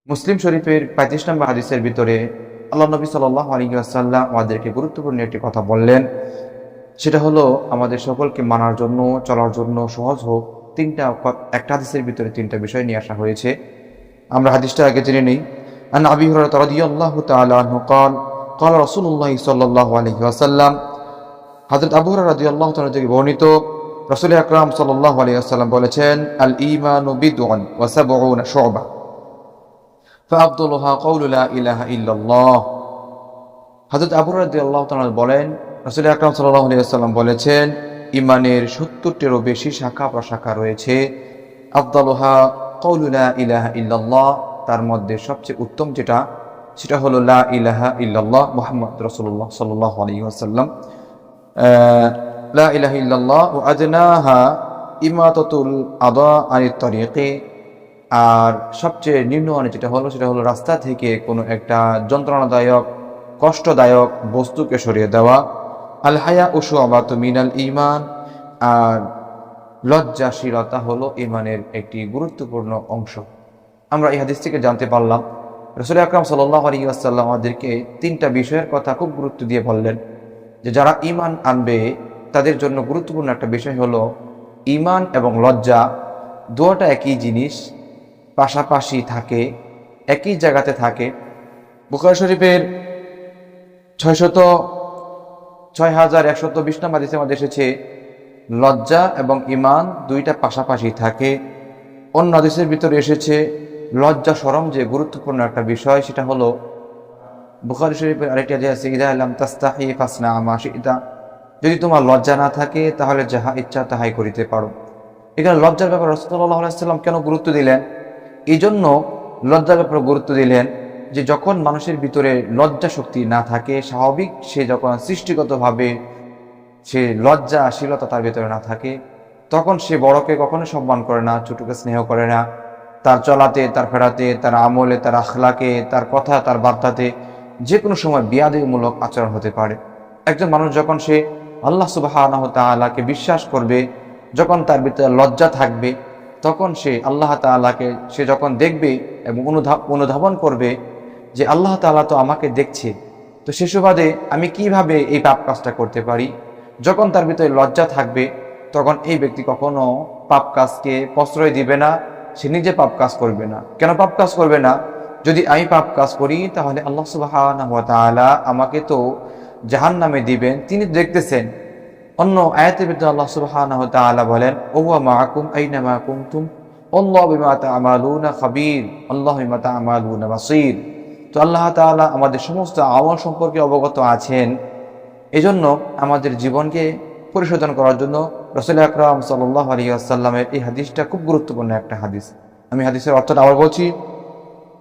মুসলিম শরীফের ৩৫ নম্বর হাদিসের ভিতরে আল্লাহ নবী সাল্লাল্লাহু আলাইহি ওয়াসাল্লাম আমাদেরকে গুরুত্বপূর্ণ একটি কথা বললেন। সেটা হলো আমাদের সকলকে মানার জন্য, চলার জন্য সহজ হোক একটা হাদিসের ভিতরে তিনটা বিষয় নিয়ে আসা হয়েছে। আমরা হাদিসটা আগে জেনে নিই। আন আবি হুরায়রা রাদিয়াল্লাহু তাআলা আনহু قال قال رسول الله صلى الله عليه وسلم হযরত আবু হুরায়রা রাদিয়াল্লাহু তাআলা থেকে বর্ণিত, রাসূল আকরাম সাল্লাল্লাহু আলাইহি ওয়াসাল্লাম বলেছেন, আল ঈমানু বিদউন ওয়া সাবউনা শু'বা ফাআফদালুহা কাউলু লা ইলাহা ইল্লাল্লাহ। হযরত আবু হুরায়রা রাদিয়াল্লাহু তাআলা বলেন, রাসূল আকরাম সাল্লাল্লাহু আলাইহি ওয়াসাল্লাম বলেছেন, ঈমানের ৭০টিরও বেশি শাখা প্রশাখা রয়েছে। আফদালুহা কাউলু লা ইলাহা ইল্লাল্লাহ, তার মধ্যে সবচেয়ে উত্তম সেটা হলো লা ইলাহা ইল্লাল্লাহ মুহাম্মদ রাসূলুল্লাহ সাল্লাল্লাহু আলাইহি ওয়াসাল্লাম। লা ইলাহা ইল্লাল্লাহ ওয়া আদনাহা ইমাতাতুল আদা আনিত তরিকি, আর সবচেয়ে নিম্ন সেটা হলো রাস্তা থেকে কোনো একটা যন্ত্রণাদায়ক, কষ্টদায়ক বস্তুকে সরিয়ে দেওয়া। আল হায়া শু'বাতুম মিনাল ঈমান, আর লজ্জাশীলতা হলো ঈমানের একটি গুরুত্বপূর্ণ অংশ। আমরা এই হাদিস থেকে জানতে পারলাম রাসূল আকরাম সাল্লাল্লাহু আলাইহি ওয়াসাল্লাম আমাদেরকে তিনটা বিষয়ের কথা খুব গুরুত্ব দিয়ে বললেন, যে যারা ঈমান আনবে তাদের জন্য গুরুত্বপূর্ণ একটা বিষয় হলো ঈমান এবং লজ্জা দুটোটা একই জিনিস, পাশাপাশি থাকে, একই জায়গাতে থাকে। বুখারী শরীফের ৬,১২০ নম্বর হাদিসের মধ্যে এসেছে লজ্জা এবং ঈমান দুইটা পাশাপাশি থাকে। অন্য হাদিসের ভিতরে এসেছে লজ্জা শরম যে গুরুত্বপূর্ণ একটা বিষয়, সেটা হলো বুখারী শরীফের আরেকটি হাদিস আছে, ইযা লাম তাস্তাহি ফাসনা মা শি'তা, যদি তোমার লজ্জা না থাকে তাহলে যাহা ইচ্ছা তাহাই করিতে পারো। এখানে লজ্জার ব্যাপারে রাসূলুল্লাহ সাল্লাল্লাহু আলাইহি ওয়াসাল্লাম কেন গুরুত্ব দিলেন? এই জন্য লজ্জার ব্যাপারে গুরুত্ব দিলেন যে যখন মানুষের ভিতরে লজ্জা শক্তি না থাকে, স্বাভাবিক সে যখন সৃষ্টিগতভাবে সে লজ্জাশীলতা তার ভিতরে না থাকে, তখন সে বড়কে কখনো সম্মান করে না, ছোটকে স্নেহ করে না। তার চলাতে, তার ফেরাতে, তার আমলে, তার আখলাকে, তার কথা, তার বার্তাতে যে কোনো সময় বিয়াদবিমূলক আচরণ হতে পারে। একজন মানুষ যখন সে আল্লাহ সুবহানাহু ওয়া তাআলাকে বিশ্বাস করবে, যখন তার ভিতরে লজ্জা থাকবে, তখন সে আল্লাহ তাআলাকে সে যখন দেখবে এবং অনুধাবন করবে যে আল্লাহ তাআলা তো আমাকে দেখছে, তো সে সুবাদে আমি কিভাবে এই পাপ কাজটা করতে পারি। যখন তার ভিতরে লজ্জা থাকবে, তখন এই ব্যক্তি কখনো পাপ কাজকে প্রশ্রয় দিবে না, সে নিজে পাপ কাজ করবে না। কেন পাপ কাজ করবে না? যদি আমি পাপ কাজ করি তাহলে আল্লাহ সুবহানাহু ওয়া তাআলা আমাকে তো জাহান্নামে দিবেন, তিনি দেখতেছেন। অন্য আয়াতের ভিতরে আল্লাহ সুবহানাহু ওয়া তাআলা বলেন, ওয়া মাআকুম আইনামা কুনতুম আল্লাহু বিমা তা'মালুনা খাবীর আল্লাহু বিমা তা'মালুনা বাসীর। তো আল্লাহ তাআলা আমাদের সমস্ত আমল সম্পর্কে অবগত আছেন। এজন্য আমাদের জীবনকে পরিশোধন করার জন্য রাসূল আকরাম সাল্লাল্লাহু আলাইহি ওয়াসাল্লামের এই হাদিসটা খুব গুরুত্বপূর্ণ একটা হাদিস। আমি হাদিসের অর্থটা আবার বলছি।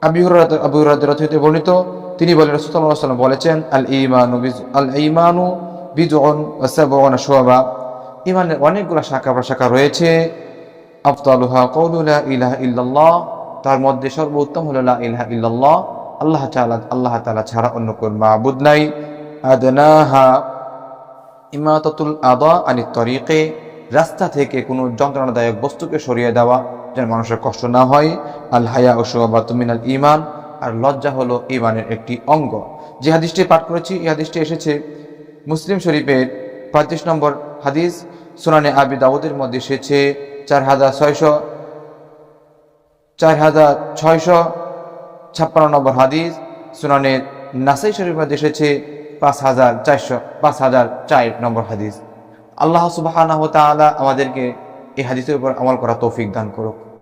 আবু হুরায়রা থেকে বর্ণিত, তিনি বলেন, রাসূল সাল্লাল্লাহু আলাইহি ওয়াসাল্লাম বলেছেন, আল ঈমানু বিদউন ওয়া সাবউনা শু'বা, ঈমানের অনেকগুলো শাখা প্রশাখা রয়েছে। আফদালুহা কাউলু লা ইলাহা ইল্লাল্লাহ, তার মধ্যে সর্বোত্তম হলো লা ইলাহা ইল্লাল্লাহ, আল্লাহ তাআলা ছাড়া অন্য কোন মাবুদ নাই। আদনাহা ইমাতাতুল আদা আনিত তরিকি, রাস্তা থেকে কোনো যন্ত্রণাদায়ক বস্তুকে সরিয়ে দেওয়া যেন মানুষের কষ্ট না হয়। আল হায়া শু'বাতুম মিনাল ঈমান, আর লজ্জা হলো ঈমানের একটি অঙ্গ। যে হাদিসটি পাঠ করেছি, এই হাদিসটি এসেছে মুসলিম শরীফের ৩৫ নম্বর হাদিস, সুনানে আবি দাউদের মধ্যে এসেছে ৪,৬৫৬ নম্বর হাদিস, সুনানে নাসাই শরীফের মধ্যে এসেছে ৫,০০৪ নম্বর হাদিস। আল্লাহ সুবহানাহু ওয়া তাআলা আমাদেরকে এই হাদিসের উপর আমল করা তৌফিক দান করুক।